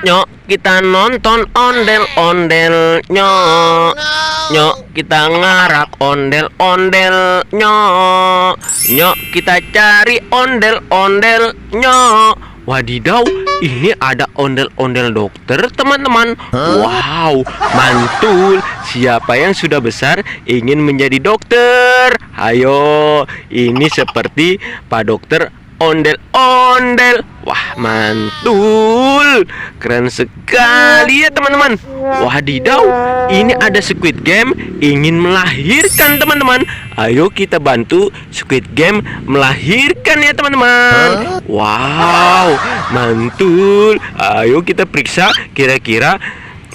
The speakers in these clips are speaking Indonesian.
Nyok, kita nonton ondel-ondel. Nyok, nyok, kita ngarak ondel-ondel. Nyok, nyok, kita cari ondel-ondel. Nyok. Wadidaw, ini ada ondel-ondel dokter, teman-teman. Wow, mantul. Siapa yang sudah besar ingin menjadi dokter? Ayo, ini seperti Pak Dokter ondel-ondel. Wah, mantul. Keren sekali ya, teman-teman. Wadidaw, ini ada Squid Game ingin melahirkan, teman-teman. Ayo kita bantu Squid Game melahirkan ya, teman-teman. Wow, mantul. Ayo kita periksa kira-kira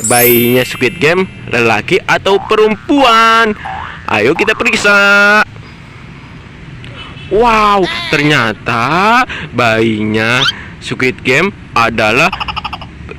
bayinya Squid Game lelaki atau perempuan. Ayo kita periksa. Wow, ternyata bayinya Squid Game adalah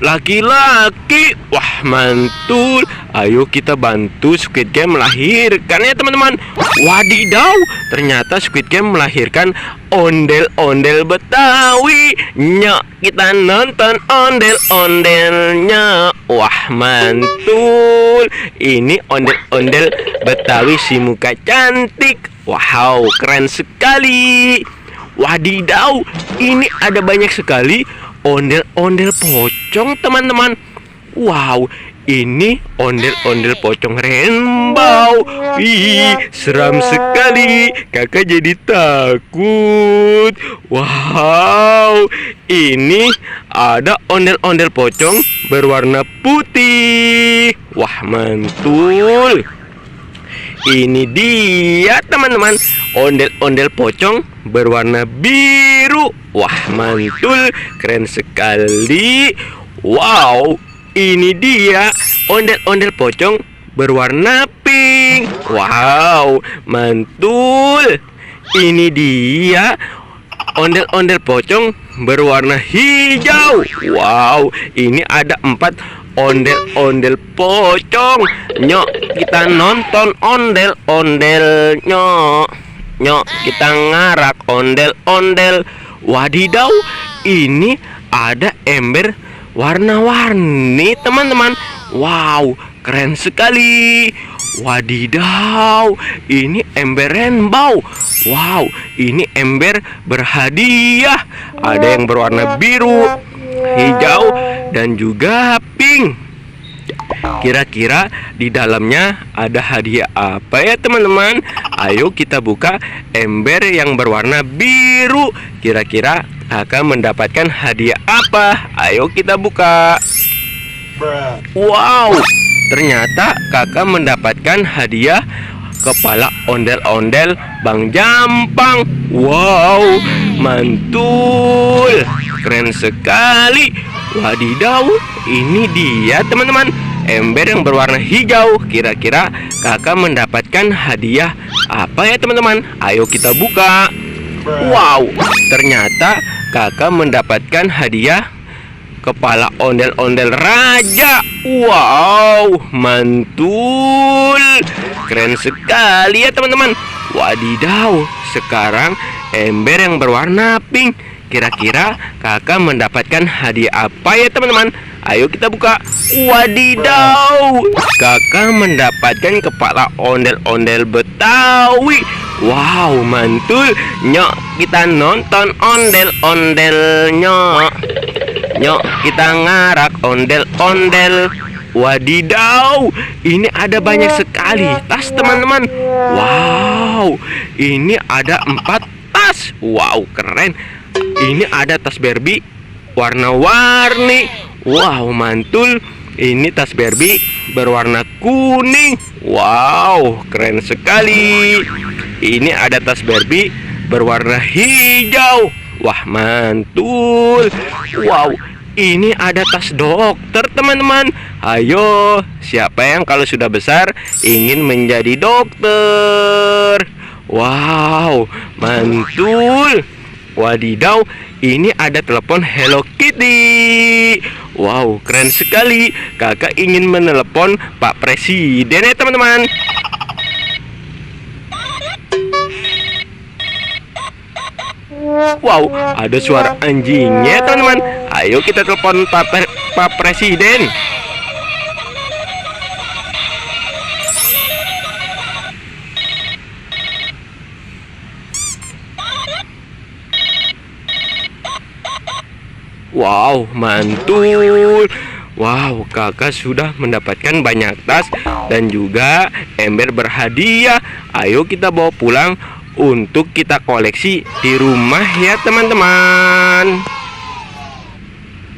laki-laki. Wah, mantul. Ayo kita bantu Squid Game melahirkan ya, teman-teman. Wadidaw, ternyata Squid Game melahirkan ondel-ondel Betawi. Nyok, kita nonton ondel-ondelnya. Wah, mantul. Ini ondel-ondel Betawi si muka cantik. Wow, keren sekali. Wadidaw, ini ada banyak sekali ondel-ondel pocong, teman-teman. Wow, ini ondel-ondel pocong rainbow. Ih, seram sekali. Kakak jadi takut. Wow, ini ada ondel-ondel pocong berwarna putih. Wah, mantul. Ini dia, teman-teman, ondel-ondel pocong berwarna biru. Wah, mantul, keren sekali. Wow, ini dia ondel-ondel pocong berwarna pink. Wow, mantul. Ini dia ondel-ondel pocong berwarna hijau. Wow, ini ada 4 ondel-ondel pocong. Nyok, kita nonton ondel-ondel. Nyok, nyok, kita ngarak ondel-ondel. Wadidaw, ini ada ember warna-warni, teman-teman. Wow, keren sekali. Wadidaw, ini ember rainbow. Wow, ini ember berhadiah. Ada yang berwarna biru, hijau, dan juga pink. Kira-kira di dalamnya ada hadiah apa ya, teman-teman? Ayo kita buka ember yang berwarna biru. Kira-kira akan mendapatkan hadiah apa? Ayo kita buka. Wow, ternyata kakak mendapatkan hadiah kepala ondel-ondel Bang Jampang. Wow, mantul. Keren sekali. Wadidaw, ini dia, teman-teman, ember yang berwarna hijau. Kira-kira kakak mendapatkan hadiah apa ya, teman-teman? Ayo kita buka. Wow, ternyata kakak mendapatkan hadiah kepala ondel-ondel raja. Wow, mantul. Keren sekali ya, teman-teman. Wadidaw, sekarang ember yang berwarna pink. Kira-kira kakak mendapatkan hadiah apa ya, teman-teman? Ayo kita buka. Wadidaw, kakak mendapatkan kepala ondel-ondel Betawi. Wow, mantul. Nyok, kita nonton ondel-ondel. Nyok, nyok, kita ngarak ondel-ondel. Wadidaw, ini ada banyak sekali tas, teman-teman. Wow, ini ada 4 tas. Wow, keren. Ini ada tas Barbie warna-warni. Wow, mantul. Ini tas Barbie berwarna kuning. Wow, keren sekali. Ini ada tas Barbie berwarna hijau. Wah, mantul. Wow, ini ada tas dokter, teman-teman. Ayo, siapa yang kalau sudah besar ingin menjadi dokter? Wow, mantul. Wadidaw, ini ada telepon Hello Kitty. Wow, keren sekali. Kakak ingin menelepon Pak Presiden ya, teman-teman. Wow, ada suara anjingnya, teman-teman. Ayo kita telepon Pak Presiden. Wow, mantul. Wow, kakak sudah mendapatkan banyak tas dan juga ember berhadiah. Ayo kita bawa pulang untuk kita koleksi di rumah ya teman-teman.